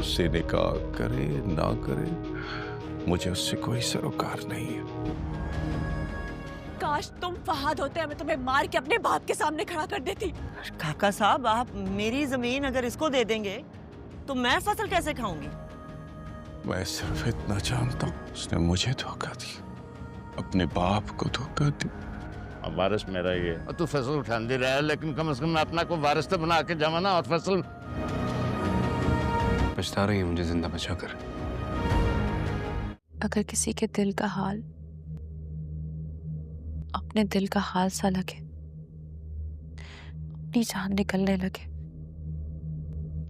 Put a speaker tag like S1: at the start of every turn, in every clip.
S1: मुझसे निकाह करे ना करे, मुझे उससे कोई सरोकार नहीं है।
S2: काश तुम फहाद होते, मैं तुम्हें मार के अपने बाप के सामने खड़ा कर देती।
S3: काका साहब, आप मेरी जमीन अगर इसको दे देंगे तो मैं फसल कैसे खाऊंगी?
S1: मैं सिर्फ इतना जानता हूँ, उसने मुझे धोखा दिया, अपने बाप को धोखा दिया।
S4: अब वारिस मेरा ही है। तू फसल उठाने रहा है, लेकिन कम से कम अपना को वारिस तो बना के जावा ना। और फसल
S5: पछता रही है मुझे जिंदा बचा कर।
S2: अगर किसी के दिल का हाल अपने दिल का हाल सा लगे, अपनी जान निकलने लगे,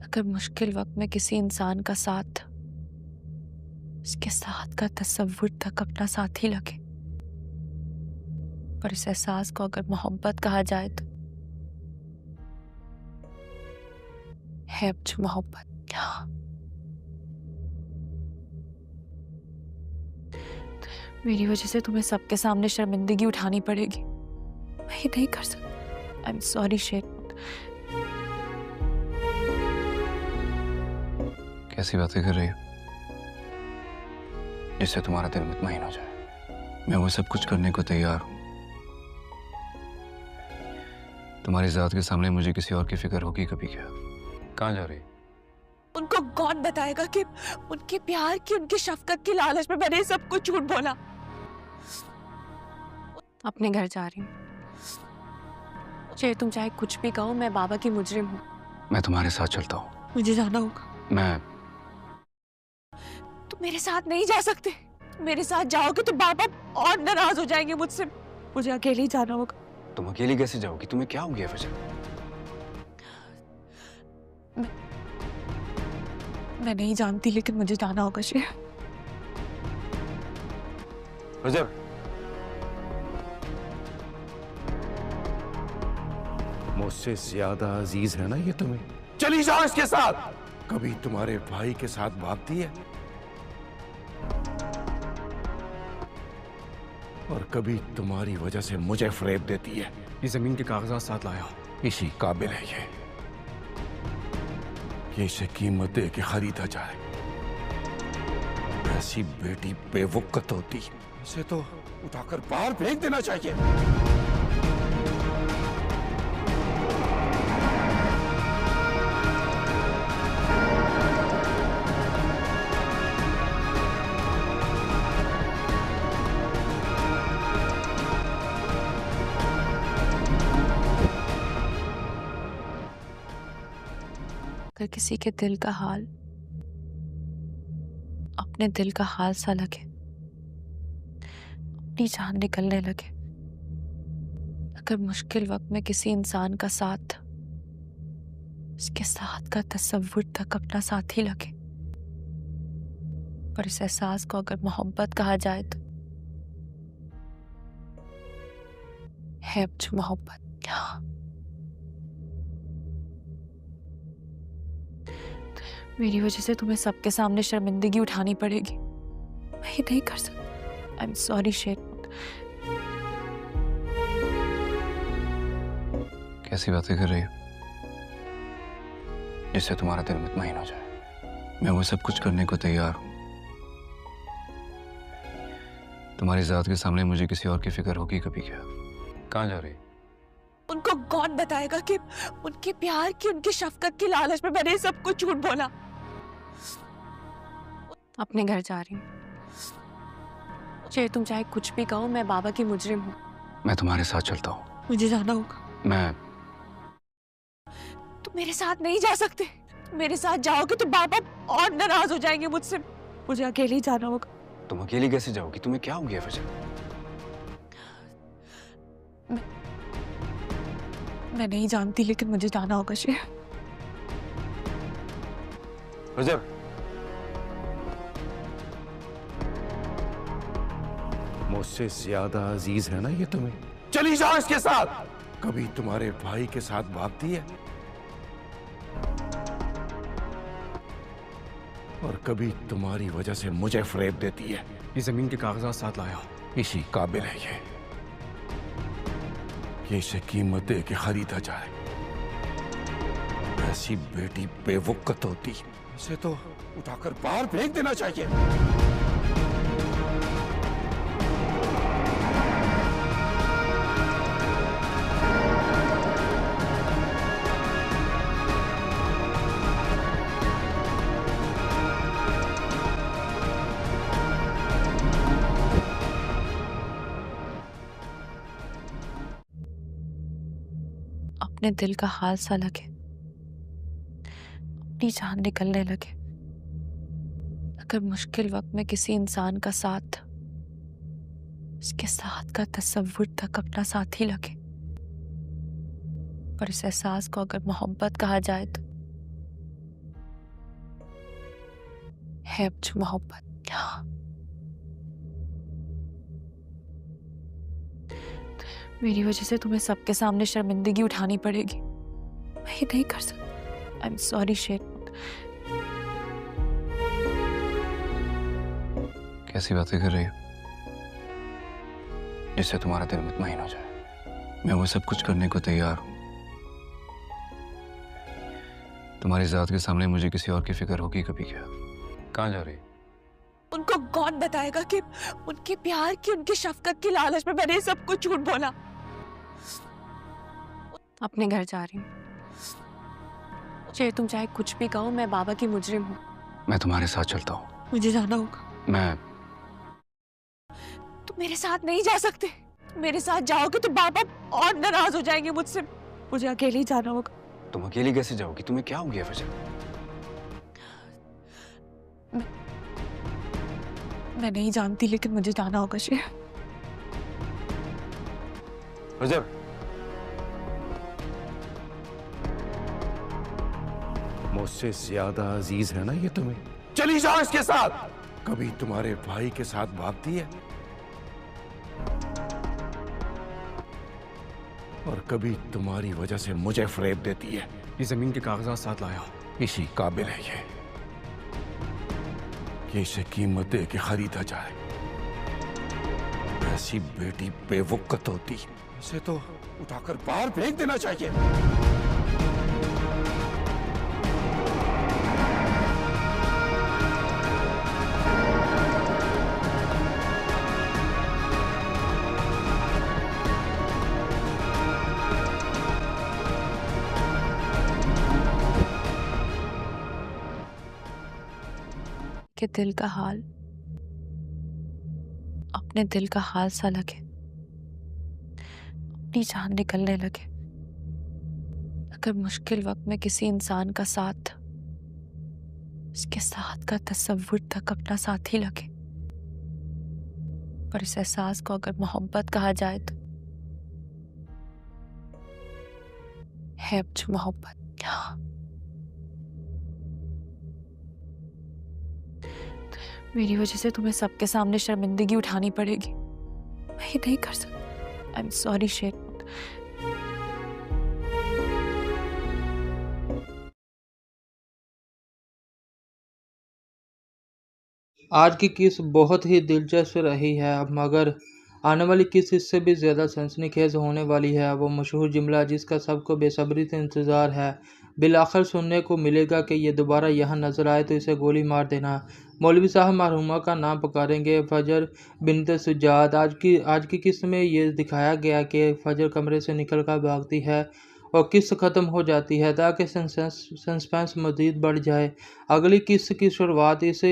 S2: अगर मुश्किल वक्त में किसी इंसान का साथ, उसके साथ का तस्वुर तक अपना साथी लगे, और इस एहसास को अगर मोहब्बत कहा जाए तो है अब जो मोहब्बत। हाँ, मेरी वजह से तुम्हें सबके सामने शर्मिंदगी उठानी पड़ेगी। मैं ये नहीं कर सकती। आई एम सॉरी शेर।
S5: कैसी बातें कर रही हो जिससे तुम्हारा दिल मुतमईन हो जाए? मैं वो सब कुछ करने को तैयार हूं। तुम्हारी जात के सामने मुझे किसी और की फिक्र होगी कभी क्या? कहाँ जा रही?
S2: उनको कौन बताएगा कि उनके प्यार की, उनकी शफकत की लालच में मैंने सब कुछ झूठ बोला। अपने घर जा रही हूँ। तुम चाहे कुछ भी कहो, मैं बाबा की मुजरिम हूँ।
S5: मैं तुम्हारे साथ चलता हूँ।
S2: मुझे जाना होगा।
S5: मैं
S2: तुम मेरे साथ नहीं जा सकते। मेरे साथ जाओगे तो बाबा और नाराज हो जाएंगे मुझसे। मुझे अकेले ही जाना होगा।
S5: तुम अकेली कैसे जाओगी? तुम्हें क्या हो गया फजल?
S2: मैं नहीं जानती, लेकिन मुझे जाना होगा शेर।
S5: फजल,
S1: मुझसे ज्यादा अजीज है ना ये तुम्हें? चली जाओ इसके साथ। कभी तुम्हारे भाई के साथ भागती है और कभी तुम्हारी वजह से मुझे फरेब देती है।
S5: ये जमीन के कागजात साथ लाया हूं।
S1: इसी काबिल है ये इसे कीमत दे के खरीदा जाए। ऐसी बेटी बेवकत होती, इसे तो उठाकर बाहर फेंक देना चाहिए।
S2: अगर किसी के दिल का हाल अपने दिल का हाल सा लगे, अपनी जान निकलने लगे, अगर मुश्किल वक्त में किसी इंसान का साथ, उसके साथ का तस्वुर तक अपना साथी लगे, और इस एहसास को अगर मोहब्बत कहा जाए तो है अब जो मोहब्बत। हाँ, मेरी वजह से तुम्हें सबके सामने शर्मिंदगी उठानी पड़ेगी। मैं ये नहीं कर सकती। आई एम सॉरी शेर।
S5: कैसी बातें कर रही हो जिससे तुम्हारा दिल मुतमईन हो जाए? मैं वो सब कुछ करने को तैयार हूं। तुम्हारी जात के सामने मुझे किसी और की फिक्र होगी कभी क्या? कहाँ जा रही?
S2: उनको कौन बताएगा कि उनके प्यार की, उनकी शफकत की लालच में मैंने सब कुछ झूठ बोला। अपने घर जा रही हूँ। तुम चाहे कुछ भी कहो, मैं बाबा की मुजरिम हूँ।
S5: मैं तुम्हारे साथ चलता हूँ।
S2: मुझे जाना होगा।
S5: मैं
S2: तुम मेरे साथ नहीं जा सकते। मेरे साथ जाओगे तो बाबा और नाराज हो जाएंगे मुझसे। मुझे अकेले ही जाना होगा।
S5: तुम अकेली कैसे जाओगी? तुम्हें क्या हो गया फजल?
S2: मैं नहीं जानती, लेकिन मुझे जाना होगा शेर।
S5: फजल,
S1: मुझसे ज्यादा अजीज है ना ये तुम्हें? चली जाओ इसके साथ। कभी तुम्हारे भाई के साथ भागती है और कभी तुम्हारी वजह से मुझे फरेब देती है।
S5: ये जमीन के कागजात साथ लाया हूं।
S1: इसी काबिल है ये इसे कीमत दे के खरीदा जाए। ऐसी बेटी बेवकत होती, इसे तो उठाकर बाहर फेंक देना चाहिए।
S2: अपने दिल का हाल सा लगे, अपनी जान निकलने लगे, अगर मुश्किल वक्त में किसी इंसान का साथ, उसके साथ का तसव्वुर तक अपना साथी लगे, और इस एहसास को अगर मोहब्बत कहा जाए तो है अब जो मोहब्बत। हाँ, मेरी वजह से तुम्हें सबके सामने शर्मिंदगी उठानी पड़ेगी, मैं ये नहीं कर सकती। आई एम सॉरी शेर।
S5: कैसी बातें कर रही हो जिससे तुम्हारा दिल मुतमईन हो जाए? मैं वो सब कुछ करने को तैयार हूं। तुम्हारी जात के सामने मुझे किसी और की फिक्र होगी कभी क्या? कहाँ जा रही?
S2: उनको कौन बताएगा कि उनके प्यार की, उनकी शफकत की लालच में मैंने सब कुछ झूठ बोला। अपने घर जा रही हूँ। तुम चाहे कुछ भी कहो, मैं बाबा की मुजरिम हूँ।
S5: मैं तुम्हारे साथ चलता हूँ।
S2: मुझे जाना होगा। तुम मेरे साथ नहीं जा सकते। मेरे साथ जाओगे तो बाबा और नाराज हो जाएंगे मुझसे। मुझे अकेले ही जाना होगा।
S5: तुम अकेली कैसे जाओगी? तुम्हें क्या हो गया फजर?
S2: मैं नहीं जानती, लेकिन मुझे जाना होगा शेर।
S5: फजर,
S1: मुझसे ज्यादा अजीज है ना ये तुम्हें? चली जाओ इसके साथ। कभी तुम्हारे भाई के साथ भागती है और कभी तुम्हारी वजह से मुझे फरेब देती है।
S5: ये जमीन के कागजात साथ लाया।
S1: इसी काबिल है ये कि इसे कीमत दे के खरीदा जाए। ऐसी बेटी बेवकूफ होती, इसे तो उठाकर बाहर फेंक देना चाहिए।
S2: के दिल का हाल, अपने दिल का हाल सा लगे, अपनी जान निकलने लगे, अगर मुश्किल वक्त में किसी इंसान का साथ, उसके साथ का तसव्वुर तक अपना साथी लगे, और इस एहसास को अगर मोहब्बत कहा जाए तो है अब जो मोहब्बत। हाँ, मेरी वजह से तुम्हें सबके सामने शर्मिंदगी उठानी पड़ेगी, मैं ये नहीं कर सकती। आई एम सॉरी शेर।
S6: आज की किस बहुत ही दिलचस्प रही है, मगर आने वाली किस इससे भी ज़्यादा सनसनीखेज होने वाली है। वो मशहूर जुमला जिसका सबको बेसब्री से इंतज़ार है, बिलाखिर सुनने को मिलेगा कि ये दोबारा यहाँ नजर आए तो इसे गोली मार देना। मौलवी साहब मरहुमा का नाम पुकारेंगे फजर बिनते सुजाद। आज की किस्त में ये दिखाया गया कि फजर कमरे से निकल कर भागती है और किस्त ख़त्म हो जाती है ताकि सस्पेंस मज़ीद बढ़ जाए। अगली किस्त की शुरुआत इस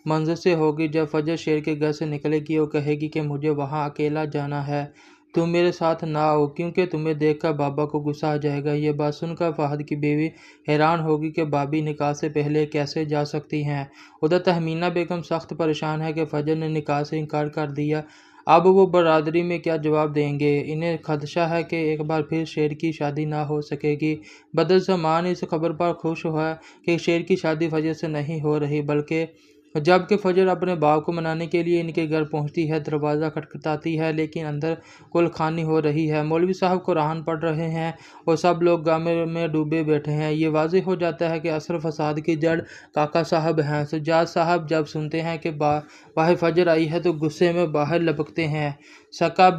S6: मंजर से होगी जब फजर शेर के घर से निकलेगी और कहेगी कि मुझे वहाँ अकेला जाना है, तुम मेरे साथ ना आओ क्योंकि तुम्हें देखकर बाबा को गुस्सा आ जाएगा। ये बात सुनकर फहद की बीवी हैरान होगी कि भाभी निकाह से पहले कैसे जा सकती हैं। उधर तहमीना बेगम सख्त परेशान है कि फजर ने निकाह से इनकार कर दिया, अब वो बरादरी में क्या जवाब देंगे। इन्हें खदशा है कि एक बार फिर शेर की शादी ना हो सकेगी। बदर ज़मान इस खबर पर खुश हुआ कि शेर की शादी फजर से नहीं हो रही, बल्कि जबकि फजर अपने बाप को मनाने के लिए इनके घर पहुंचती है, दरवाज़ा खटखटाती है लेकिन अंदर कुलखानी हो रही है। मौलवी साहब कुरान पढ़ रहे हैं और सब लोग गम में डूबे बैठे हैं। ये वाज़ेह हो जाता है कि असल फसाद की जड़ काका साहब हैं। सुजाद साहब जब सुनते हैं कि बाहर फजर आई है तो गुस्से में बाहर लपकते हैं। सका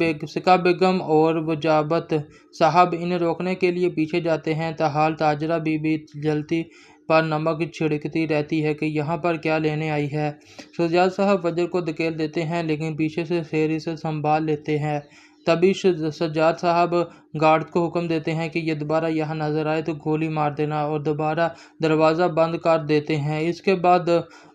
S6: बेगम और वजाबत साहब इन्हें रोकने के लिए पीछे जाते हैं। ताहाल ताजरा बीबी जलती पर नमक छिड़कती रहती है कि यहाँ पर क्या लेने आई है। सज्जाद साहब फजर को धकेल देते हैं, लेकिन पीछे से शेर इसे संभाल लेते हैं। तभी सज्जाद साहब गार्ड को हुक्म देते हैं कि ये दोबारा यहाँ नजर आए तो गोली मार देना, और दोबारा दरवाज़ा बंद कर देते हैं। इसके बाद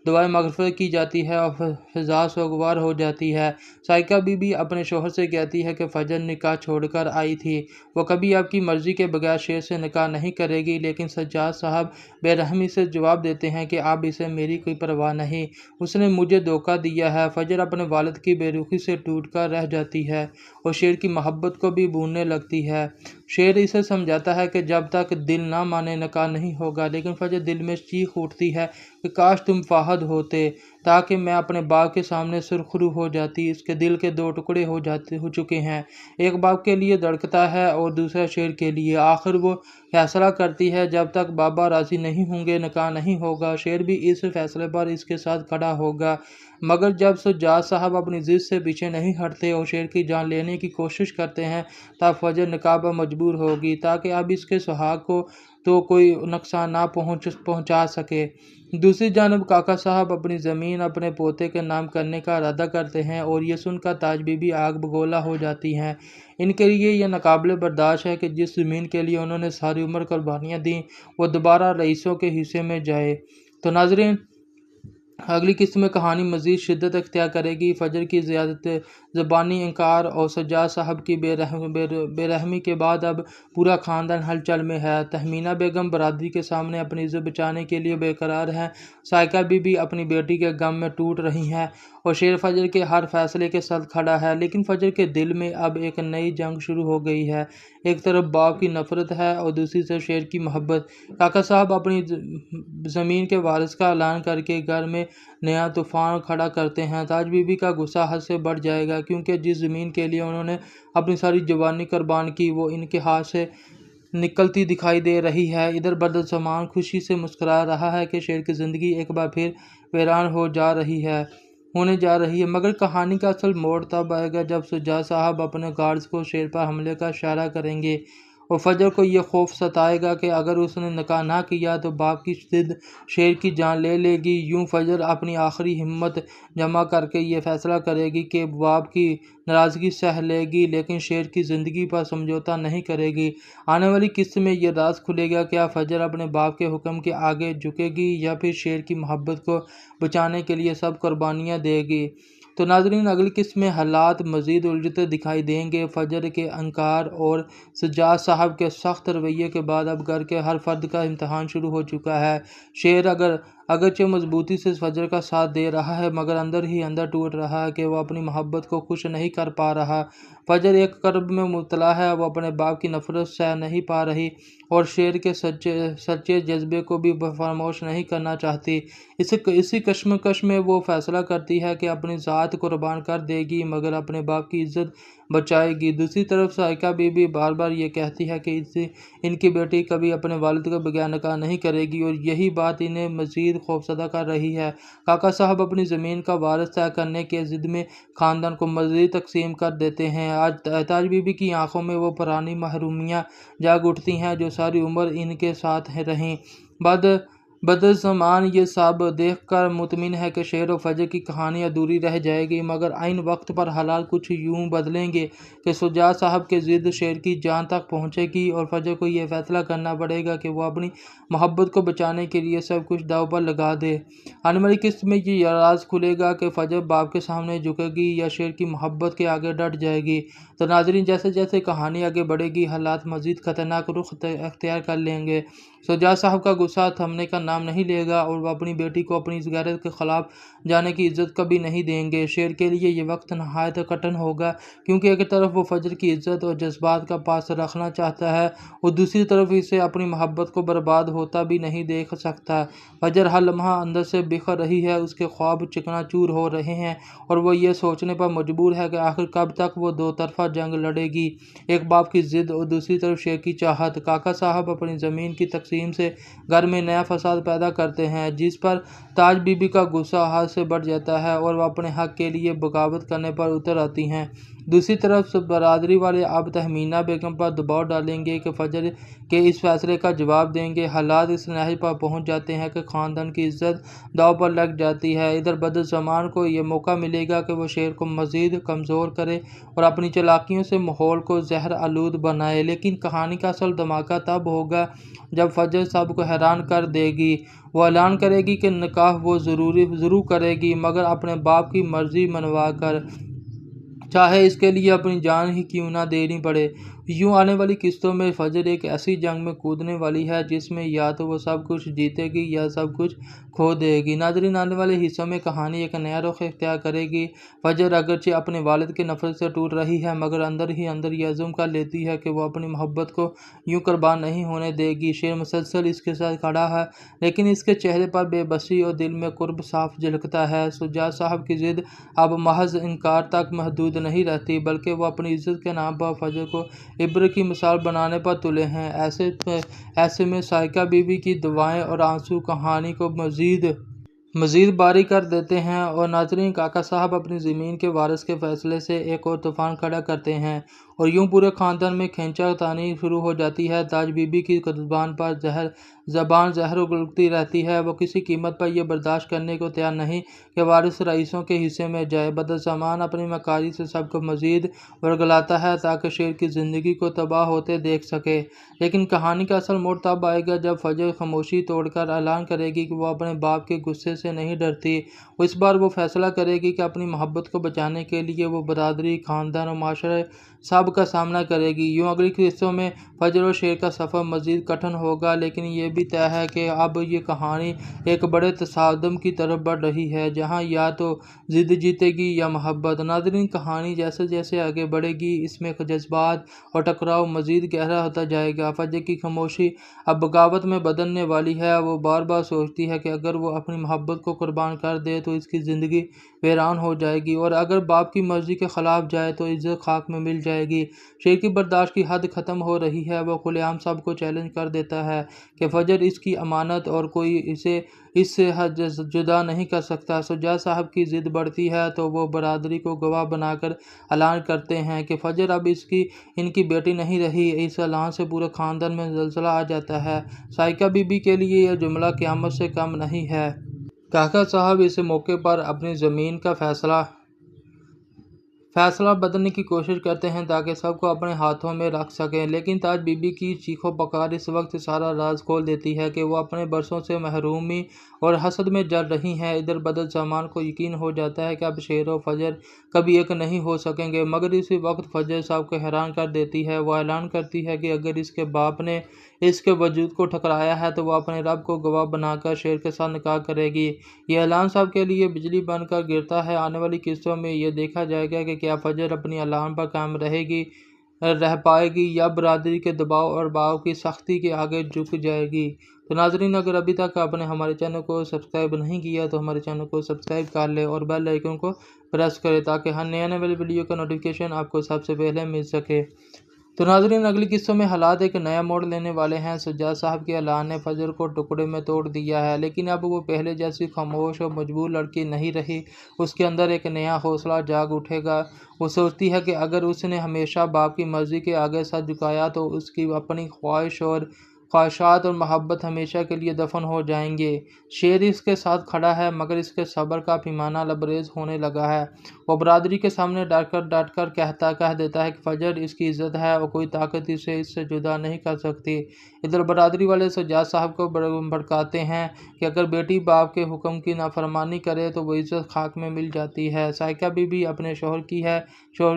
S6: दुआए मगफिरत की जाती है और फिजा सुगवार हो जाती है। साइका बीबी अपने शोहर से कहती है कि फजर निकाह छोड़कर आई थी, वो कभी आपकी मर्ज़ी के बगैर शेर से निकाह नहीं करेगी। लेकिन सज्जाद साहब बेरहमी से जवाब देते हैं कि अब इसे मेरी कोई परवाह नहीं, उसने मुझे धोखा दिया है। फजर अपने वालिद की बेरुखी से टूट कर रह जाती है और शेर की मोहब्बत को भी भूलने लगती है। शेर इसे समझाता है कि जब तक दिल ना माने निकाह नहीं होगा, लेकिन फजर दिल में चीख उठती है कि काश तुम फाहद होते, ताकि मैं अपने बाप के सामने सुरखरू हो जाती। इसके दिल के दो टुकड़े हो चुके हैं, एक बाप के लिए धड़कता है और दूसरा शेर के लिए। आखिर वो फैसला करती है जब तक बाबा राजी नहीं होंगे निकाह नहीं होगा। शेर भी इस फैसले पर इसके साथ खड़ा होगा, मगर जब सज्जाद साहब अपनी जिद से पीछे नहीं हटते और शेर की जान लेने की कोशिश करते हैं, तब फजर निकाह पर मजबूर होगी, ताकि अब इसके सुहाग को तो कोई नुकसान ना पहुंचा सके। दूसरी जानब काका साहब अपनी ज़मीन अपने पोते के नाम करने का इरादा करते हैं, और ये सुनकर ताज बीबी आग बगोला हो जाती हैं। इनके लिए यह नाकाबिले बर्दाश्त है कि जिस ज़मीन के लिए उन्होंने सारी उम्र कुर्बानियाँ दी, वो दोबारा रईसों के हिस्से में जाए। तो नाज़रीन, अगली किस्त में कहानी मज़ीद शिद्दत अख्तियार करेगी। फजर की ज़्यादत ज़बानी इनकार और सज्जाद साहब की बेरहमी के बाद अब पूरा ख़ानदान हलचल में है। तहमीना बेगम बरादरी के सामने अपनी इज़्ज़त बचाने के लिए बेकरार हैं। साइका बीबी अपनी बेटी के गम में टूट रही हैं और शेर फजर के हर फैसले के साथ खड़ा है। लेकिन फजर के दिल में अब एक नई जंग शुरू हो गई है। एक तरफ बाप की नफ़रत है और दूसरी तरफ शेर की मोहब्बत। काका साहब अपनी ज़मीन के वारिस का ऐलान करके घर में नया तूफ़ान खड़ा करते हैं। ताज बीबी का गुस्सा हद से बढ़ जाएगा, क्योंकि जिस ज़मीन के लिए उन्होंने अपनी सारी जवानी कुर्बान की, वो इनके हाथ से निकलती दिखाई दे रही है। इधर बदलसमान खुशी से मुस्कुरा रहा है कि शेर की ज़िंदगी एक बार फिर वीरान होने जा रही है। मगर कहानी का असल मोड़ तब आएगा जब सज्जाद साहब अपने गार्ड्स को शेर पर हमले का इशारा करेंगे और फजर को यह खौफ सताएगा कि अगर उसने निकाह ना किया तो बाप की जिद शेर की जान ले लेगी। यूं फजर अपनी आखिरी हिम्मत जमा करके ये फैसला करेगी कि बाप की नाराज़गी सह लेगी, लेकिन शेर की ज़िंदगी पर समझौता नहीं करेगी। आने वाली किस्त में यह राज खुलेगा, क्या फजर अपने बाप के हुक्म के आगे झुकेगी या फिर शेर की मोहब्बत को बचाने के लिए सब कुर्बानियाँ देगी। तो नाज़रीन, अगली किस्त में हालात मज़ीद उलझते दिखाई देंगे। फजर के अंकार और सज्जाद साहब के सख्त रवैये के बाद अब घर के हर फर्द का इम्तहान शुरू हो चुका है। शेर अगरचे मजबूती से फजर का साथ दे रहा है, मगर अंदर ही अंदर टूट रहा है कि वह अपनी मोहब्बत को खुश नहीं कर पा रहा। फजर एक कर्ब में मुब्तला है, वो अपने बाप की नफरत सह नहीं पा रही और शेर के सच्चे जज्बे को भी फरामोश नहीं करना चाहती। इसी कश्मकश में वो फैसला करती है कि अपनी ज़ात कुर्बान कर देगी, मगर अपने बाप की इज़्ज़त बचाएगी। दूसरी तरफ साइका बीबी बार बार ये कहती है कि इनकी बेटी कभी अपने वालिद का बगैर निकाह नहीं करेगी, और यही बात इन्हें मज़ीद खौफसदा कर रही है। काका साहब अपनी ज़मीन का वारिस तय करने के ज़िद में ख़ानदान को मज़ीद तकसीम कर देते हैं। आज ताज बीबी की आंखों में वो पुरानी महरूमियाँ जाग उठती हैं जो सारी उम्र इनके साथ रहीं। बदज़मान ये सब देखकर मुतमिन है कि शेर और फजर की कहानी अधूरी रह जाएगी, मगर आइन वक्त पर हालात कुछ यूं बदलेंगे कि सज्जाद साहब के ज़िद शेर की जान तक पहुंचेगी और फजर को यह फैसला करना पड़ेगा कि वह अपनी मोहब्बत को बचाने के लिए सब कुछ दाव पर लगा दे। आने वाली किस्त में ये राज खुलेगा कि फजर बाप के सामने झुकेगी या शेर की मोहब्बत के आगे डट जाएगी। तो नाज़रीन, जैसे जैसे कहानी आगे बढ़ेगी हालात मज़ीद ख़तरनाक रुख अख्तियार कर लेंगे। सज्जाद साहब का गुस्सा थमने का नाम नहीं लेगा और वह अपनी बेटी को अपनी इस गैरत के ख़िलाफ़ जाने की इज़्ज़त कभी नहीं देंगे। शेर के लिए ये वक्त नहायत कठिन होगा, क्योंकि एक तरफ वो फजर की इज़्ज़त और जज्बात का पास रखना चाहता है और दूसरी तरफ इसे अपनी मोहब्बत को बर्बाद होता भी नहीं देख सकता। फजर हर लम्हा अंदर से बिखर रही है, उसके ख्वाब चिकनाचूर हो रहे हैं और वो ये सोचने पर मजबूर है कि आखिर कब तक वो दो तरफा जंग लड़ेगी, एक बाप की ज़िद और दूसरी तरफ शेर की चाहत। काका साहब अपनी ज़मीन की तकसीम से घर में नया फसाद पैदा करते हैं, जिस पर ताज बीबी का गुस्सा हाथ से बढ़ जाता है और वह अपने हक के लिए बगावत करने पर उतर आती हैं। दूसरी तरफ बरादरी वाले अब तहमीना बेगम पर दबाव डालेंगे कि फजर के इस फैसले का जवाब देंगे। हालात इस नहज पर पहुंच जाते हैं कि ख़ानदान की इज्जत दाव पर लग जाती है। इधर बदज़मान को ये मौका मिलेगा कि वो शेर को मज़ीद कमज़ोर करे और अपनी चालाकियों से माहौल को जहर आलूद बनाए। लेकिन कहानी का असल धमाका तब होगा जब फजर सब को हैरान कर देगी। वो ऐलान करेगी कि निकाह वो ज़रूर करेगी, मगर अपने बाप की मर्ज़ी मनवा कर, चाहे इसके लिए अपनी जान ही क्यों ना देनी पड़े। यूँ आने वाली किस्तों में फजर एक ऐसी जंग में कूदने वाली है जिसमें या तो वो सब कुछ जीतेगी या सब कुछ खो देगी। नाज़रीन, आने वाले हिस्सों में कहानी एक नया रुख इख्तियार करेगी। फजर अगरचे अपने वालिद की नफरत से टूट रही है, मगर अंदर ही अंदर ये अज़्म कर लेती है कि वो अपनी मोहब्बत को यूँ कुर्बान नहीं होने देगी। शेर मुसलसल इसके साथ खड़ा है, लेकिन इसके चेहरे पर बेबसी और दिल में कुर्ब साफ झलकता है। सुजात साहब की ज़िद अब महज इनकार तक महदूद नहीं रहती, बल्कि वो अपनी इज्जत के नाम पर फजर को इब्र की मिसाल बनाने पर तुले हैं। ऐसे में साइका बीबी की दुआएं और आंसू कहानी को मज़ीद बारी कर देते हैं। और नाज़रीन, काका साहब अपनी ज़मीन के वारिस के फैसले से एक और तूफ़ान खड़ा करते हैं और यूँ पूरे ख़ानदान में खींचातानी शुरू हो जाती है। ताज बीबी की ज़बान पर जहर उगलती रहती है। वो किसी कीमत पर यह बर्दाश्त करने को तैयार नहीं कि वारिस रईसों के हिस्से में जाए। बदज़मान अपनी मकारी से सबको मज़ीद वर्गलाता है ताकि शेर की ज़िंदगी को तबाह होते देख सके। लेकिन कहानी का असल मोड़ तब आएगा जब फजर खामोशी तोड़कर ऐलान करेगी कि वो अपने बाप के गुस्से से नहीं डरती। इस बार वो फैसला करेगी कि अपनी मोहब्बत को बचाने के लिए वो बरादरी, ख़ानदान और माशरे सब का सामना करेगी। यूँ अगली किस्तों में फजर और शेर का सफ़र मज़ीद कठिन होगा, लेकिन ये भी तय है कि अब ये कहानी एक बड़े तसादम की तरफ बढ़ रही है, जहाँ या तो ज़िद जीतेगी या मोहब्बत। नाज़रीन, कहानी जैसे जैसे आगे बढ़ेगी, इसमें जज्बात और टकराव मज़ीद गहरा होता जाएगा। फजर की खामोशी अब बगावत में बदलने वाली है। वो बार बार सोचती है कि अगर वो अपनी मोहब्बत को कुर्बान कर दे तो इसकी ज़िंदगी वीरान हो जाएगी, और अगर बाप की मर्ज़ी के ख़िलाफ़ जाए तो इज़्ज़त खाक में मिल जाएगी। शेर की बर्दाश्त की हद ख़त्म हो रही है। वो खुलेआम सबको चैलेंज कर देता है कि फजर इसकी अमानत और कोई इसे इससे जुदा नहीं कर सकता। सुजात साहब की ज़िद बढ़ती है तो वो बरादरी को गवाह बनाकर ऐलान करते हैं कि फजर अब इनकी बेटी नहीं रही। इस ऐलान से पूरे ख़ानदान में ज़लज़ला आ जाता है। साइका बीबी के लिए यह जुमला क़यामत से कम नहीं है। काका साहब इस मौके पर अपनी ज़मीन का फैसला बदलने की कोशिश करते हैं ताकि सबको अपने हाथों में रख सकें, लेकिन ताज बीबी की चीखों पुकार इस वक्त सारा राज खोल देती है कि वो अपने बरसों से महरूमी और हसद में जल रही हैं। इधर बदज़मान को यकीन हो जाता है कि अब शेर और फजर कभी एक नहीं हो सकेंगे, मगर इसी वक्त फजर साहब को हैरान कर देती है। वो ऐलान करती है कि अगर इसके बाप ने इसके वजूद को ठकराया है तो वह अपने रब को गवाह बनाकर शेर के साथ निकाह करेगी। ये ऐलान साहब के लिए बिजली बनकर गिरता है। आने वाली किस्तों में ये देखा जाएगा कि क्या फजर अपनी ऐलान पर कायम रह पाएगी या बरादरी के दबाव और बाव की सख्ती के आगे झुक जाएगी। तो नाजरीन, अगर अभी तक आपने हमारे चैनल को सब्सक्राइब नहीं किया तो हमारे चैनल को सब्सक्राइब कर ले और बेल आइकन को प्रेस करें ताकि हर नए आने वाली वीडियो का नोटिफिकेशन आपको सबसे पहले मिल सके। तो नाजरीन, अगली किस्तों में हालात एक नया मोड़ लेने वाले हैं। सुजात साहब के ऐलान ने फजर को टुकड़े में तोड़ दिया है, लेकिन अब वो पहले जैसी खामोश और मजबूर लड़की नहीं रही। उसके अंदर एक नया हौसला जाग उठेगा। वो सोचती है कि अगर उसने हमेशा बाप की मर्ज़ी के आगे सर झुकाया तो उसकी अपनी ख्वाहिशात और मोहब्बत हमेशा के लिए दफन हो जाएंगे। शेर इसके साथ खड़ा है, मगर इसके सब्र का पैमाना लबरेज होने लगा है। वो बरादरी के सामने डट कर कह देता है कि फजर इसकी इज्जत है और कोई ताकत इसे इससे जुदा नहीं कर सकती। इधर बरादरी वाले सुजात साहब को भड़काते हैं कि अगर बेटी बाप के हुक्म की नाफरमानी करे तो वो इज्जत खाक में मिल जाती है। साइका बीबी अपने शोहर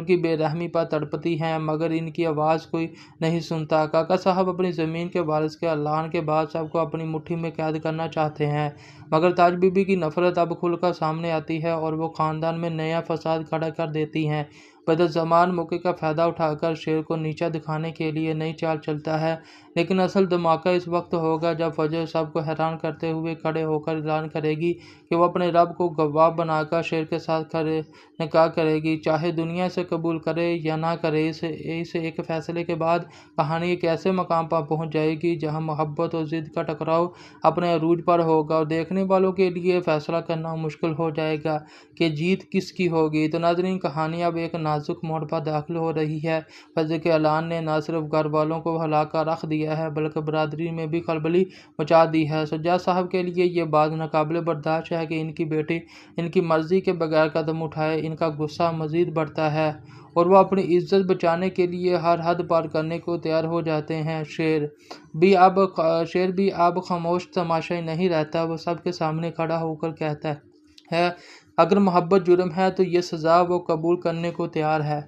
S6: की बेरहमी पर तड़पती हैं, मगर इनकी आवाज़ कोई नहीं सुनता। काका साहब अपनी ज़मीन के वारिस के ऐलान के बाद सबको अपनी मुट्ठी में कैद करना चाहते हैं, मगर ताज बीबी की नफरत अब खुलकर सामने आती है और वो ख़ानदान में नया फसाद खड़ा कर देती हैं। बदज़मान मौके का फ़ायदा उठाकर शेर को नीचा दिखाने के लिए नई चाल चलता है, لیکن اصل دھماکہ اس وقت ہوگا جب فجر سب کو حیران کرتے ہوئے کھڑے ہو کر اعلان کرے گی کہ وہ اپنے رب کو گواہ بنا کر شیر کے ساتھ نکاح کرے گی، چاہے دنیا اسے قبول کرے یا نہ کرے۔ اس ایک فیصلے کے بعد کہانی ایک ایسے مقام پر پہنچ جائے گی جہاں محبت اور ضد کا ٹکراؤ اپنے عروج پر ہوگا اور دیکھنے والوں کے لیے فیصلہ کرنا مشکل ہو جائے گا کہ جیت کس کی ہوگی۔ تو ناظرین، کہانی اب ایک نازک موڑ پر داخل ہو رہی ہے۔ فجر کے اعلان نے نہ صرف گھر والوں کو ہلا کر رکھ دیا ہے بلکہ برادری میں بھی خلبلی مچا دی ہے۔ سجاد صاحب کے لیے یہ بات ناقابل برداشت ہے کہ ان کی بیٹی ان کی مرضی کے بغیر قدم اٹھائے۔ ان کا غصہ مزید بڑھتا ہے اور وہ اپنی عزت بچانے کے لیے ہر حد پار کرنے کو تیار ہو جاتے ہیں۔ شیر بھی اب خاموش تماشائی نہیں رہتا، وہ سب کے سامنے کھڑا ہو کر کہتا ہے اگر محبت جرم ہے تو یہ سزا وہ قبول کرنے کو تیار ہے۔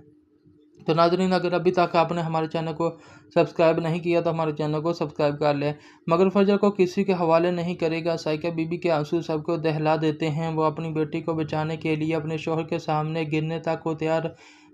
S6: تو ناظرین، اگر ابھی تک آپ نے ہمارے چینل کو سبسکرائب نہیں کیا تو ہمارے چینل کو سبسکرائب کر لیں۔ مگر فجر کو کسی کے حوالے نہیں کرے گا۔ سائقہ بی بی کے آنسو سب کو دہلا دیتے ہیں۔ وہ اپنی بیٹی کو بچانے کے لیے اپنے شوہر کے سامنے گرنے تک کو تیار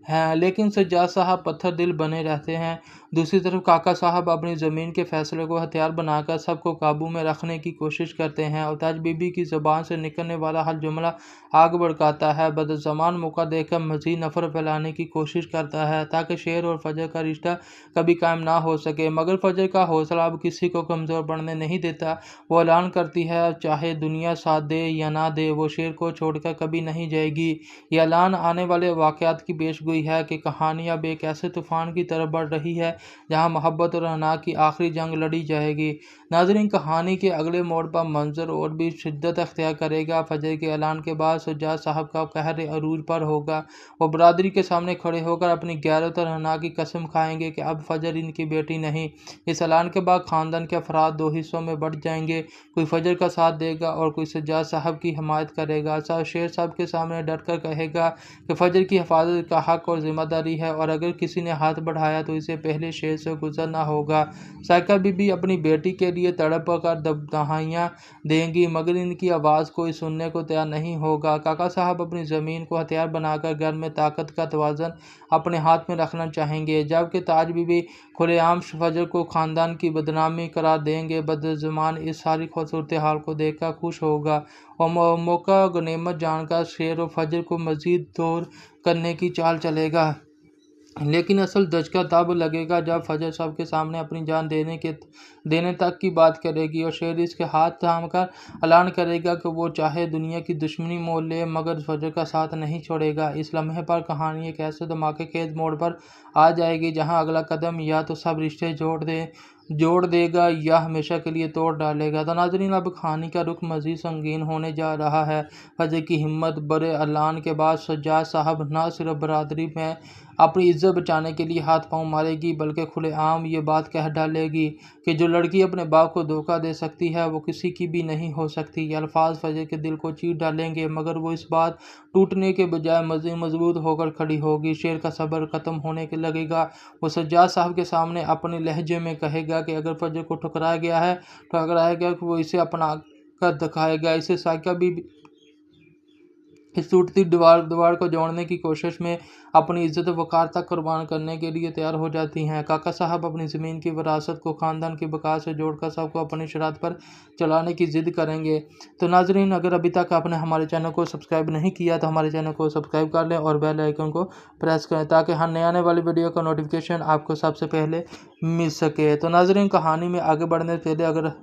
S6: ہیں، لیکن سجاد صاحب پتھر دل بنے رہتے ہیں۔ دوسری طرف کاکا صاحب اپنی زمین کے فیصلے کو ہتھیار بنا کر سب کو قابو میں رکھنے کی کوشش کرتے ہیں اور تاج بی بی کی زبان سے نکلنے والا ہر جملہ آگ بھڑکاتا ہے۔ بدزمان موقع دیکھ کر مزید نفرت پھیلانے کی کوشش کرتا ہے تاکہ شیر اور فجر کا رشتہ کبھی قائم نہ ہو سکے، مگر فجر کا حوصلہ اب کسی کو کمزور پڑنے نہیں دیتا۔ وہ اعلان کرتی ہے چاہے دنیا ساتھ دے یا نہ دے، وہ شیر کو چھوڑ کر کبھی نہیں جائے گی۔ یہ اعلان آنے والے واقعات کی پیش گوئی ہے کہ کہانی اب ایک ایسے طوفان کی طرف بڑھ رہی ہے جہاں محبت اور انا کی آخری جنگ لڑی جائے گی۔ ناظرین، کہانی کے اگلے موڑ پر منظر اور بھی شدت اختیار کرے گا۔ فجر کے اعلان کے بعد سجاد صاحب کا قہر عروج پر ہوگا۔ وہ برادری کے سامنے کھڑے ہو کر اپنی غیرت اور انا کی قسم کھائیں گے کہ اب فجر ان کی بیٹی نہیں۔ اس اعلان کے بعد خاندان کے افراد دو حصوں میں بٹ جائیں گے، کوئی فجر کا ساتھ دے گا اور کوئی سجاد صاحب کی حمایت کرے گا۔ شیر سب کے سامنے ڈٹ کر کہے گا کہ فجر کی حفاظت کا حق اور ذمہ داری ہے اور اگر کسی نے ہاتھ بڑھایا تو اسے پہلے شیر سے گزرنا ہوگا۔ سائقہ بی بی اپنی بیٹی کے لیے تڑپ کر دہائیاں دیں گی مگر ان کی آواز کوئی سننے کو تیار نہیں ہوگا۔ کاکا صاحب اپنی زمین کو ہتھیار بنا کر گھر میں طاقت کا توازن اپنے ہاتھ میں رکھنا چاہیں گے، جبکہ تاج بی بی کھلے عام فجر کو خاندان کی بدنامی قرار دیں گے۔ بدزمان اس ساری صورتحال کو دیکھ کر خوش ہوگا اور موقع غنیمت جان کر شیر و فجر کو مزید دور کرنے کی چال چلے گا، لیکن اصل دھچکا تب لگے گا جب فجر سب کے سامنے اپنی جان دینے تک کی بات کرے گی اور شیر اس کے ہاتھ تھام کر اعلان کرے گا کہ وہ چاہے دنیا کی دشمنی مول لے مگر فجر کا ساتھ نہیں چھوڑے گا۔ اس لمحے پر کہانی ایک ایسے دھماکے خیز موڑ پر آ جائے گی جہاں اگلا قدم یا تو سب رشتے جوڑ دے گا یا ہمیشہ کے لیے توڑ ڈالے گا۔ تو ناظرین، اب کہانی کا رخ مزید سنگین ہونے جا رہا ہے۔ فجر کی ہمت بڑے اعلان کے بعد سجاد صاحب نہ صرف برادری میں اپنی عزت بچانے کے لیے ہاتھ پاؤں مارے گی بلکہ کھلے عام یہ بات کہہ ڈالے گی کہ جو لڑکی اپنے باپ کو دھوکہ دے سکتی ہے وہ کسی کی بھی نہیں ہو سکتی۔ یہ الفاظ فجر کے دل کو چیر ڈالیں گے مگر وہ اس بات ٹوٹنے کے بجائے مزید مضبوط ہو کر کھڑی ہوگی۔ شیر کا صبر ختم ہونے کے لگے گا۔ وہ سجاد صاحب کے سامنے اپنے لہجے میں کہے گا کہ اگر فجر کو ٹھکرایا گیا کہ وہ اسے اپنا کر دکھائے گا۔ اسے سائقہ بھی اس ٹوٹتی دیوار کو جوڑنے کی کوشش میں اپنی عزت و وقار تک قربان کرنے کے لیے تیار ہو جاتی ہیں۔ کاکا صاحب اپنی زمین کی وراثت کو خاندان کی بقا سے جوڑ کر سب کو اپنی شرائط پر چلانے کی ضد کریں گے۔ تو ناظرین، اگر ابھی تک آپ نے ہمارے چینل کو سبسکرائب نہیں کیا تو ہمارے چینل کو سبسکرائب کر لیں اور بیل آئیکن کو پریس کریں تاکہ ہر نئے آنے والی ویڈیو کا نوٹیفیکیشن آپ کو سب سے پہلے مل سکے۔ تو ناظرین، کہانی میں آگے بڑھنے سے پہلے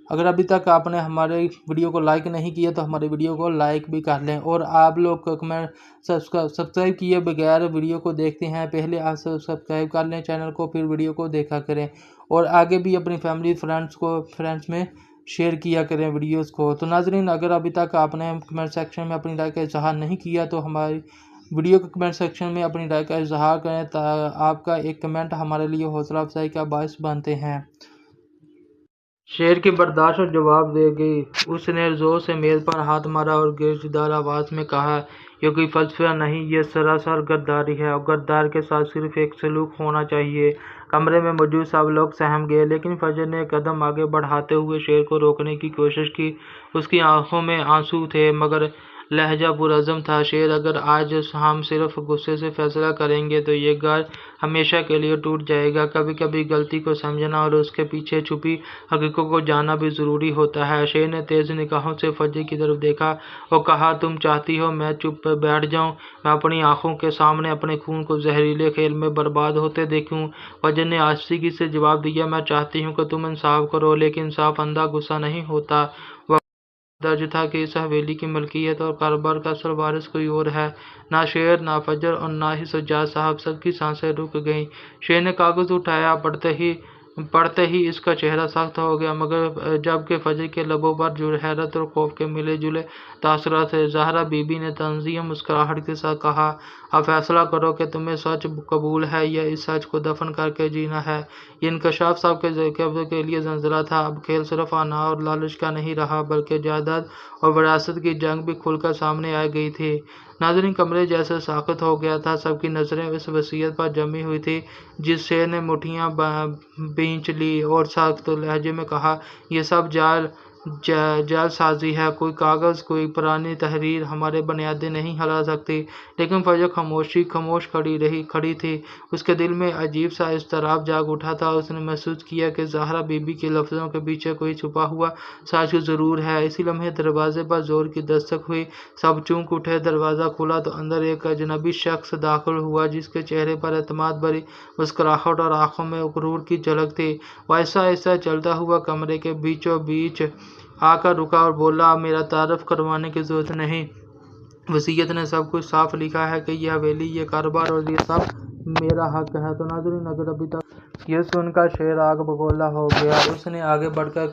S6: اگر ابھی تک آپ نے ہمارے ویڈیو کو لائک نہیں کیا تو ہمارے ویڈیو کو لائک بھی کر لیں، اور آپ لوگ سبسکرائب کیے بغیر ویڈیو کو دیکھتے ہیں، پہلے آپ سبسکرائب کر لیں چینل کو، پھر ویڈیو کو دیکھا کریں اور آگے بھی اپنی فیملی فرینڈس میں شیئر کیا کریں ویڈیوز کو۔ تو ناظرین، اگر ابھی تک آپ نے کمنٹ سیکشن میں اپنی رائے کا اظہار نہیں کیا تو ہماری ویڈیو کے کمنٹ سیکشن میں اپنی رائے کا اظہار کریں، آپ کا ایک کمنٹ ہمارے لیے حوصلہ افزائی کا باعث بنتے ہیں۔ شیر کی برداشت اور جواب دے گئی۔ اس نے زور سے میز پر ہاتھ مارا اور گرجدار آواز میں کہا، یہ کوئی فلسفہ نہیں، یہ سراسر غداری ہے اور غدار کے ساتھ صرف ایک سلوک ہونا چاہیے۔ کمرے میں موجود سب لوگ سہم گئے، لیکن فجر نے قدم آگے بڑھاتے ہوئے شیر کو روکنے کی کوشش کی۔ اس کی آنکھوں میں آنسو تھے مگر لہجہ پرعزم تھا۔ شیر، اگر آج ہم صرف غصے سے فیصلہ کریں گے تو یہ گھر हमेशा के लिए टूट जाएगा। कभी कभी गलती को समझना और उसके पीछे छुपी हकीकत को जानना भी ज़रूरी होता है। शेर ने तेज़ निगाहों से फजर की तरफ देखा और कहा, तुम चाहती हो मैं चुप बैठ जाऊं? मैं अपनी आंखों के सामने अपने खून को जहरीले खेल में बर्बाद होते देखूं? फजर ने आशिकी से जवाब दिया, मैं चाहती हूँ कि तुम इंसाफ करो, लेकिन इंसाफ अंधा गुस्सा नहीं होता। वह दर्ज था कि इस हवेली की मलकियत और कारोबार का असल वारिस कोई और है। ना शेर, ना फजर और ना ही सज्जाद साहब। सबकी सांसें रुक गईं। शेर ने कागज उठाया। पढ़ते ही इसका चेहरा सख्त हो गया, मगर जबकि फजर के लबों पर जो हैरत और खौफ के मिले जुले तासुरात थे। ज़हरा बीबी ने तंज़ीम मुस्कुराहट के साथ कहा, अब फैसला करो कि तुम्हें सच कबूल है या इस सच को दफन करके जीना है। ये इंकशाफ साहब के लिए जंजला था। अब खेल सिर्फ अना और लालच का नहीं रहा, बल्कि जायदाद और विरासत की जंग भी खुलकर सामने आ गई थी। नाज़रीन, कमरे जैसे साकत हो गया था। सबकी नज़रें इस वसीयत पर जमी हुई थी। जिस शेर ने मुठ्ठियाँ भींच ली और सख्त लहजे में कहा, यह सब जालसाजी है। कोई कागज़, कोई पुरानी तहरीर हमारे बुनियादें नहीं हिला सकती। लेकिन फजर खामोश खड़ी थी। उसके दिल में अजीब सा इज़्तिराब जाग उठा था। उसने महसूस किया कि ज़हरा बीबी के लफ्ज़ों के पीछे कोई छुपा हुआ सच ज़रूर है। इसी लम्हे दरवाजे पर ज़ोर की दस्तक हुई। सब चौंक उठे। दरवाज़ा खुला तो अंदर एक अजनबी शख्स दाखिल हुआ, जिसके चेहरे पर एतमाद भरी मुस्कुराहट और आंखों में गुरूर की झलक थी। वह ऐसा ऐसा चलता हुआ कमरे के बीचों बीच आकर रुका और बोला, मेरा तारफ़ करवाने की ज़रूरत नहीं। वसीयत ने सब कुछ साफ लिखा है कि यह हवेली, ये कारोबार और ये सब मेरा हक है। तो नाज़रीन, अगर अभी तक ये सुनकर शेर आग बगोला हो गया। उसने आगे बढ़कर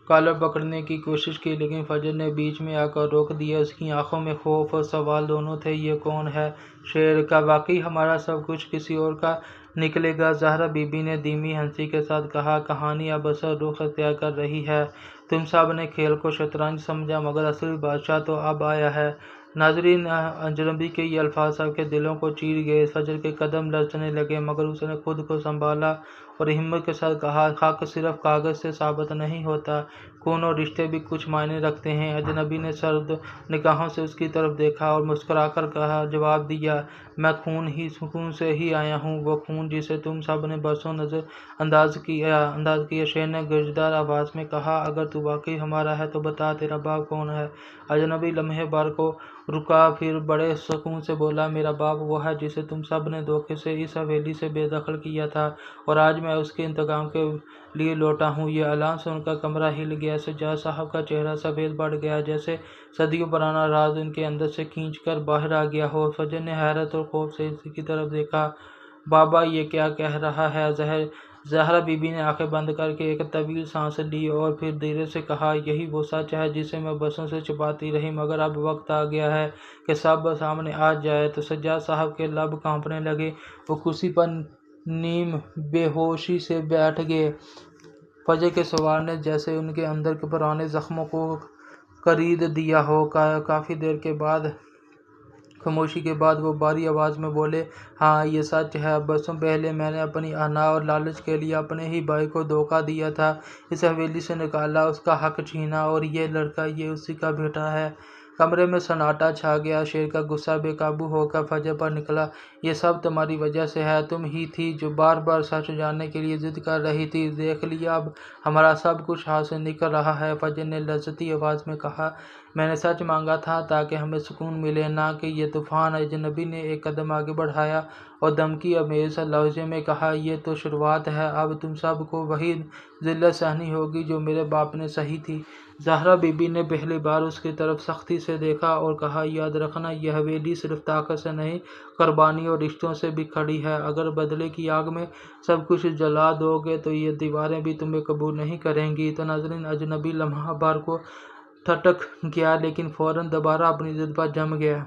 S6: कॉलर पकड़ने की कोशिश की, लेकिन फजर ने बीच में आकर रोक दिया। उसकी आंखों में खौफ और सवाल दोनों थे। ये कौन है? शेर का वाकई हमारा सब कुछ किसी और का निकलेगा? ज़हरा बीबी ने धीमी हंसी के साथ कहा, कहानी अब असल रुख अख्तियार कर रही है। तुम सब ने खेल को शतरंज समझा, मगर असली बादशाह तो अब आया है। नाज़रीन, अजनबी के ये अल्फाज सबके दिलों को चीर गए। फजर के कदम लरजने लगे, मगर उसने खुद को संभाला और हिम्मत के साथ कहा, हक सिर्फ कागज़ से साबित नहीं होता, खून और रिश्ते भी कुछ मायने रखते हैं। अजनबी ने सर्द निगाहों से उसकी तरफ देखा और मुस्कुराकर जवाब दिया, मैं खून से ही आया हूँ, वो खून जिसे तुम सब ने बरसों नज़र अंदाज किया। शेर ने गुर्जदार आवाज़ में कहा, अगर तू वाकई हमारा है तो बता, तेरा बाप कौन है? अजनबी लम्हे भर को रुका, फिर बड़े सुकून से बोला, मेरा बाप वो है जिसे तुम सब ने धोखे से इस हवेली से बेदखल किया था, और आज मैं उसके इंतकाम के लिए लौटा हूँ। ये ऐलान सुनकर कमरा हिल गया। सज्जाद साहब का चेहरा सफ़ेद पड़ गया, जैसे सदियों पुराना राज उनके अंदर से खींच कर बाहर आ गया हो। फजर ने हैरत और खौफ से इसकी तरफ देखा। बाबा, ये क्या कह रहा है? ज़हरा बीबी ने आंखें बंद करके एक तवील सांस ली और फिर धीरे से कहा, यही वो सच है जिसे मैं बरसों से छुपाती रही, मगर अब वक्त आ गया है कि सब सामने आ जाए। तो सज्जाद साहब के लब कांपने लगे। वो कुर्सी पर नीम बेहोशी से बैठ गए। फजर के सवाल ने जैसे उनके अंदर के पुराने ज़ख्मों को करीद दिया हो। काफ़ी देर के बाद, खामोशी के बाद, वो भारी आवाज़ में बोले, हाँ, ये सच है। बरसों पहले मैंने अपनी अना और लालच के लिए अपने ही भाई को धोखा दिया था, इस हवेली से निकाला, उसका हक छीना, और ये लड़का, ये उसी का बेटा है। कमरे में सन्नाटा छा गया। शेर का गुस्सा बेकाबू होकर फजर पर निकला, ये सब तुम्हारी वजह से है। तुम ही थी जो बार बार सच जानने के लिए जिद कर रही थी। देख लिया, अब हमारा सब कुछ हाथ से निकल रहा है। फजर ने लज्जती आवाज़ में कहा, मैंने सच मांगा था ताकि हमें सुकून मिले, ना कि ये तूफ़ान। अजनबी ने एक कदम आगे बढ़ाया और धमकी अमेज़ लहजे में कहा, ये तो शुरुआत है, अब तुम सब को वही ज़िल्लत सहनी होगी जो मेरे बाप ने सही थी। ज़हरा बीबी ने पहली बार उसकी तरफ सख्ती से देखा और कहा, याद रखना, यह हवेली सिर्फ ताकत से नहीं, कुर्बानी और रिश्तों से भी खड़ी है। अगर बदले की आग में सब कुछ जला दोगे तो ये दीवारें भी तुम्हें कबूल नहीं करेंगी। तो नाज़रीन, अजनबी लम्हा भर को ठटक गया, लेकिन फ़ौरन दोबारा अपनी ज़िद पर जम गया।